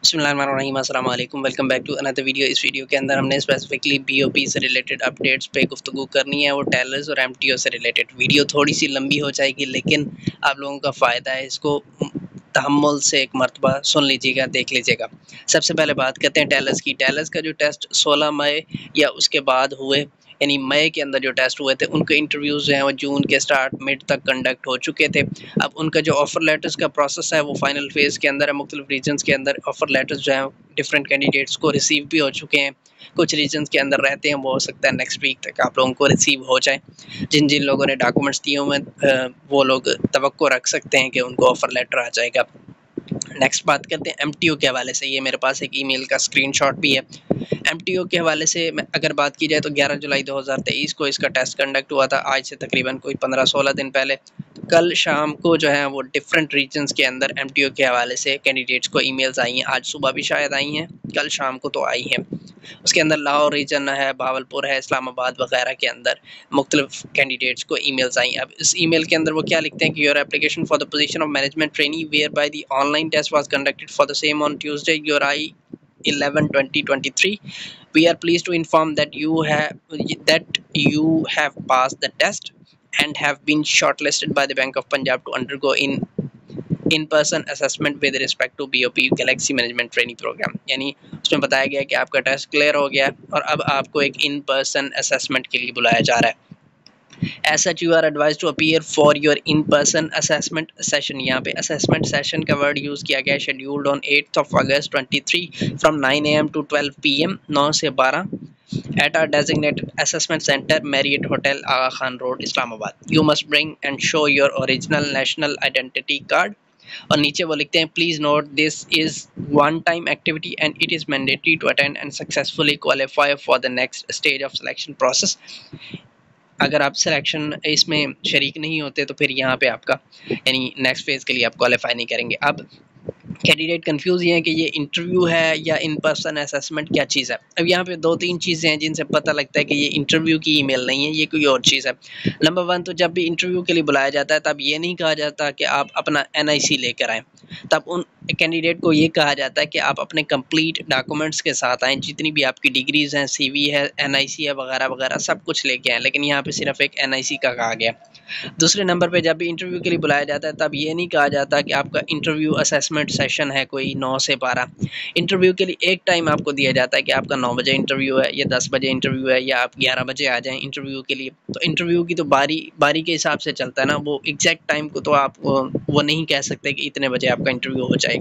बिस्मिल्लाहिर्रहमानिर्रहीम, अस्सलाम वालेकुम, welcome back to another video. इस वीडियो के अंदर हमने स्पेसिफिकली बीओपी से रिलेटेड अपडेट्स पे गुफ्तगू करनी है, वो टेलर्स और एमटीओ से रिलेटेड। वीडियो थोड़ी सी लंबी हो जाएगी लेकिन आप लोगों का फ़ायदा है, इसको तहम्मुल से एक मरतबा सुन लीजिएगा, देख लीजिएगा। सबसे पहले बात करते हैं टेलर्स की। टेलर्स का जो टेस्ट 16 मई या उसके बाद हुए, यानी मई के अंदर जो टेस्ट हुए थे, उनके इंटरव्यूज़ जो हैं वो जून के स्टार्ट मिड तक कंडक्ट हो चुके थे। अब उनका जो ऑफ़र लेटर्स का प्रोसेस है वो फाइनल फेज़ के अंदर है। मुख्तलिफ रीजन्स के अंदर ऑफ़र लेटर्स जो हैं डिफरेंट कैंडिडेट्स को रिसीव भी हो चुके हैं। कुछ रीजन्स के अंदर रहते हैं, वो हो सकता है नेक्स्ट वीक तक आप लोगों को रिसीव हो जाए। जिन जिन लोगों ने डॉक्यूमेंट्स दिए हुए हैं वो लोग तवक्को रख सकते हैं कि उनको ऑफ़र लेटर आ जाएगा। नेक्स्ट बात करते हैं एमटीओ के हवाले से। ये मेरे पास एक ईमेल का स्क्रीनशॉट भी है। एमटीओ के हवाले से मैं अगर बात की जाए तो 11 जुलाई 2023 को इसका टेस्ट कंडक्ट हुआ था, आज से तकरीबन कोई 15-16 दिन पहले। कल शाम को जो है वो डिफरेंट रीजन्स के अंदर एमटीओ के हवाले से कैंडिडेट्स को ईमेल्स आई हैं। आज सुबह भी शायद आई हैं, कल शाम को तो आई हैं। उसके अंदर लाहौर रीजन है, भावलपुर है, इस्लामाबाद वगैरह के अंदर मुख्तलिफ कैंडिडेट्स को ईमेल्स आई। अब इस ईमेल के अंदर वो क्या लिखते हैं कि your application for the position of management trainee whereby the online test was conducted for the same on Tuesday your I 11/2023. We are pleased to inform that you have passed the test and have been shortlisted by the Bank of Punjab to undergo in-person assessment with respect to BOP Galaxy Management Training Program। यानी उसमें बताया गया कि आपका test clear हो गया और अब आपको एक इन पर्सन असेसमेंट के लिए बुलाया जा रहा है। As such, you are advised to appear for your in-person assessment session। यहाँ पे assessment session का word use किया गया है। Scheduled on 8th of August 23 from 9 AM to 12 PM 9 से 12 at our designated assessment center, Marriott Hotel, Aga Khan Road, Islamabad। You must bring and show your original national identity card। और नीचे वो लिखते हैं please note this is one time activity and it is mandatory to attend and successfully qualify for the next stage of selection process. अगर आप selection इसमें शरीक नहीं होते तो फिर यहाँ पे आपका यानी नेक्स्ट फेज़ के लिए आप क्वालिफाई नहीं करेंगे। अब कैंडिडेट कंफ्यूज ये है कि ये इंटरव्यू है या इन पर्सन असेसमेंट, क्या चीज़ है। अब यहाँ पे 2-3 चीज़ें हैं जिनसे पता लगता है कि ये इंटरव्यू की ईमेल नहीं है, ये कोई और चीज़ है। नंबर 1 तो जब भी इंटरव्यू के लिए बुलाया जाता है तब ये नहीं कहा जाता कि आप अपना एनआईसी लेकर आएँ। तब उन कैंडिडेट को ये कहा जाता है कि आप अपने कंप्लीट डॉक्यूमेंट्स के साथ आएँ, जितनी भी आपकी डिग्रीज़ हैं, सीवी है, एनआईसी है वगैरह वगैरह सब कुछ लेके आएँ। लेकिन यहाँ पे सिर्फ एक एनआईसी का कहा गया। दूसरे नंबर पे जब भी इंटरव्यू के लिए बुलाया जाता है तब ये नहीं कहा जाता कि आपका इंटरव्यू असेसमेंट सेशन है कोई 9 से 12। इंटरव्यू के लिए एक टाइम आपको दिया जाता है कि आपका 9 बजे इंटरव्यू है या 10 बजे इंटरव्यू है या आप 11 बजे आ जाएँ इंटरव्यू के लिए। तो इंटरव्यू की तो बारी के हिसाब से चलता है ना, वो एग्जैक्ट टाइम को तो आप वो नहीं कह सकते कि इतने बजे आपका इंटरव्यू हो जाएगा।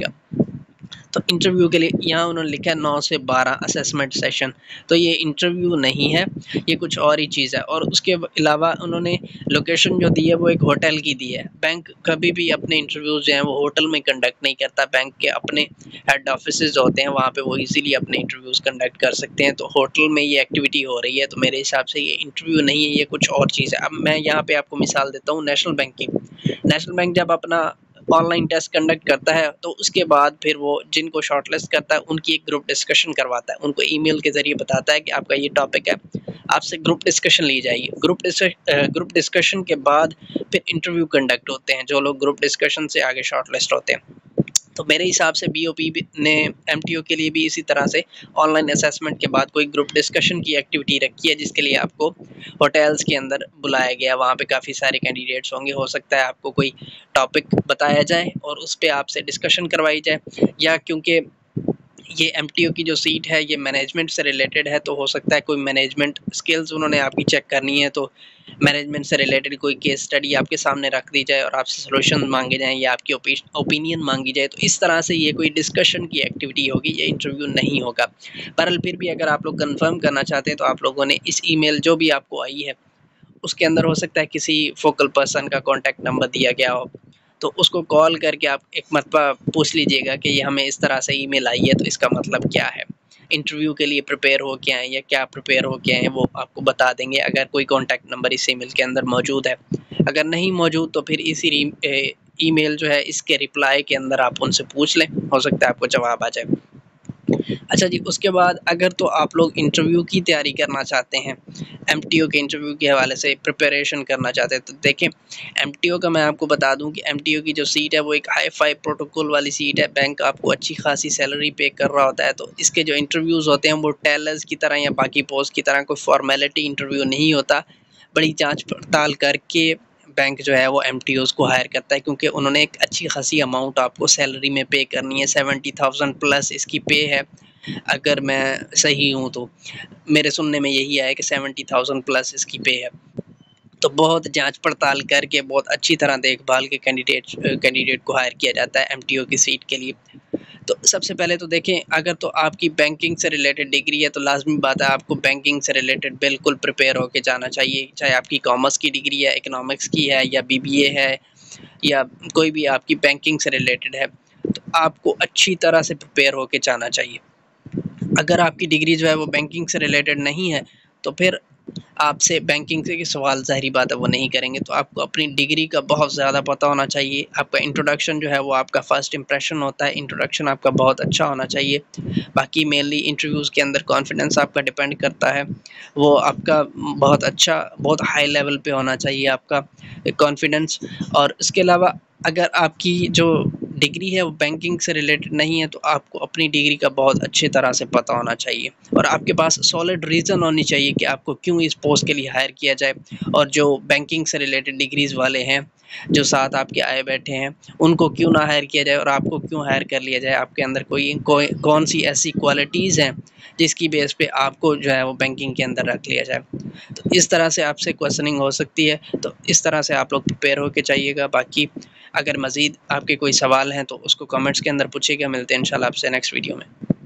तो इंटरव्यू के लिए यहाँ उन्होंने लिखा है 9 से 12 असेसमेंट सेशन, तो ये इंटरव्यू नहीं है, ये कुछ और ही चीज़ है। और उसके अलावा उन्होंने लोकेशन जो दी है वो एक होटल की दी है। बैंक कभी भी अपने इंटरव्यूज़ जो हैं वो होटल में कंडक्ट नहीं करता। बैंक के अपने हेड ऑफिसेज होते हैं, वहाँ पे वो इजीली अपने इंटरव्यूज़ कंडक्ट कर सकते हैं। तो होटल में ये एक्टिविटी हो रही है, तो मेरे हिसाब से ये इंटरव्यू नहीं है, ये कुछ और चीज़ है। अब मैं यहाँ पर आपको मिसाल देता हूँ नेशनल बैंक की। नेशनल बैंक जब अपना ऑनलाइन टेस्ट कंडक्ट करता है तो उसके बाद फिर वो जिनको शॉर्टलिस्ट करता है उनकी एक ग्रुप डिस्कशन करवाता है, उनको ईमेल के ज़रिए बताता है कि आपका ये टॉपिक है, आपसे ग्रुप डिस्कशन ली जाएगी। ग्रुप डिस्कशन के बाद फिर इंटरव्यू कंडक्ट होते हैं, जो लोग ग्रुप डिस्कशन से आगे शॉर्टलिस्ट होते हैं। तो मेरे हिसाब से बीओपी ने एमटीओ के लिए भी इसी तरह से ऑनलाइन असेसमेंट के बाद कोई ग्रुप डिस्कशन की एक्टिविटी रखी है, जिसके लिए आपको होटल्स के अंदर बुलाया गया। वहाँ पे काफ़ी सारे कैंडिडेट्स होंगे, हो सकता है आपको कोई टॉपिक बताया जाए और उस पर आपसे डिस्कशन करवाई जाए, या क्योंकि ये एमटीओ की जो सीट है ये मैनेजमेंट से रिलेटेड है, तो हो सकता है कोई मैनेजमेंट स्किल्स उन्होंने आपकी चेक करनी है, तो मैनेजमेंट से रिलेटेड कोई केस स्टडी आपके सामने रख दी जाए और आपसे सॉल्यूशन मांगे जाएँ या आपकी ओपिनियन मांगी जाए। तो इस तरह से ये कोई डिस्कशन की एक्टिविटी होगी, ये इंटरव्यू नहीं होगा। बहरहाल फिर भी अगर आप लोग कंफर्म करना चाहते हैं तो आप लोगों ने इस ईमेल जो भी आपको आई है उसके अंदर हो सकता है किसी फोकल पर्सन का कॉन्टैक्ट नंबर दिया गया हो, तो उसको कॉल करके आप एक मरतबा पूछ लीजिएगा कि ये हमें इस तरह से ईमेल आई है, तो इसका मतलब क्या है। इंटरव्यू के लिए प्रिपेयर हो के आएँ या क्या प्रिपेयर हो के आएँ वो आपको बता देंगे, अगर कोई कॉन्टैक्ट नंबर इस ईमेल के अंदर मौजूद है। अगर नहीं मौजूद तो फिर इसी ईमेल जो है इसके रिप्लाई के अंदर आप उनसे पूछ लें, हो सकता है आपको जवाब आ जाए। अच्छा जी, उसके बाद अगर तो आप लोग इंटरव्यू की तैयारी करना चाहते हैं, एमटीओ के इंटरव्यू के हवाले से प्रिपरेशन करना चाहते हैं, तो देखें एमटीओ का मैं आपको बता दूं कि एमटीओ की जो सीट है वो एक हाई फाई प्रोटोकॉल वाली सीट है। बैंक आपको अच्छी खासी सैलरी पे कर रहा होता है, तो इसके जो इंटरव्यूज़ होते हैं वो टेलर्स की तरह या बाकी पोस्ट की तरह कोई फॉर्मेलिटी इंटरव्यू नहीं होता। बड़ी जाँच पड़ताल करके बैंक जो है वो एमटीओज़ को हायर करता है, क्योंकि उन्होंने एक अच्छी खासी अमाउंट आपको सैलरी में पे करनी है। 70,000 प्लस इसकी पे है, अगर मैं सही हूँ तो। मेरे सुनने में यही आया कि 70,000 प्लस इसकी पे है। तो बहुत जांच पड़ताल करके बहुत अच्छी तरह देखभाल के कैंडिडेट को हायर किया जाता है एमटीओ की सीट के लिए। तो सबसे पहले तो देखें, अगर तो आपकी बैंकिंग से रिलेटेड डिग्री है तो लाजमी बात है आपको बैंकिंग से रिलेटेड बिल्कुल प्रिपेयर होके जाना चाहिए, चाहे आपकी कॉमर्स की डिग्री है, इकोनॉमिक्स की है, या बीबीए है, या कोई भी आपकी बैंकिंग से रिलेटेड है, तो आपको अच्छी तरह से प्रिपेयर होके जाना चाहिए। अगर आपकी डिग्री जो है वो बैंकिंग से रिलेटेड नहीं है तो फिर आपसे बैंकिंग के सवाल ज़ाहिरी बात है वो नहीं करेंगे। तो आपको अपनी डिग्री का बहुत ज़्यादा पता होना चाहिए। आपका इंट्रोडक्शन जो है वो आपका फ़र्स्ट इंप्रेशन होता है, इंट्रोडक्शन आपका बहुत अच्छा होना चाहिए। बाकी मेनली इंटरव्यूज़ के अंदर कॉन्फिडेंस आपका डिपेंड करता है, वो आपका बहुत अच्छा, बहुत हाई लेवल पे होना चाहिए आपका कॉन्फिडेंस। और इसके अलावा अगर आपकी जो डिग्री है वो बैंकिंग से रिलेटेड नहीं है तो आपको अपनी डिग्री का बहुत अच्छी तरह से पता होना चाहिए, और आपके पास सॉलिड रीज़न होनी चाहिए कि आपको क्यों इस पोस्ट के लिए हायर किया जाए। और जो बैंकिंग से रिलेटेड डिग्रीज़ वाले हैं जो साथ आपके आए बैठे हैं, उनको क्यों ना हायर किया जाए और आपको क्यों हायर कर लिया जाए। आपके अंदर कौन सी ऐसी क्वालिटीज़ हैं जिसकी बेस पे आपको जो है वो बैंकिंग के अंदर रख लिया जाए। तो इस तरह से आपसे क्वेश्चनिंग हो सकती है, तो इस तरह से आप लोग प्रिपेयर होके चाहिएगा। बाकी अगर मज़ीद आपके कोई सवाल हैं तो उसको कमेंट्स के अंदर पूछिएगा। मिलते हैं इंशाल्लाह आपसे नेक्स्ट वीडियो में।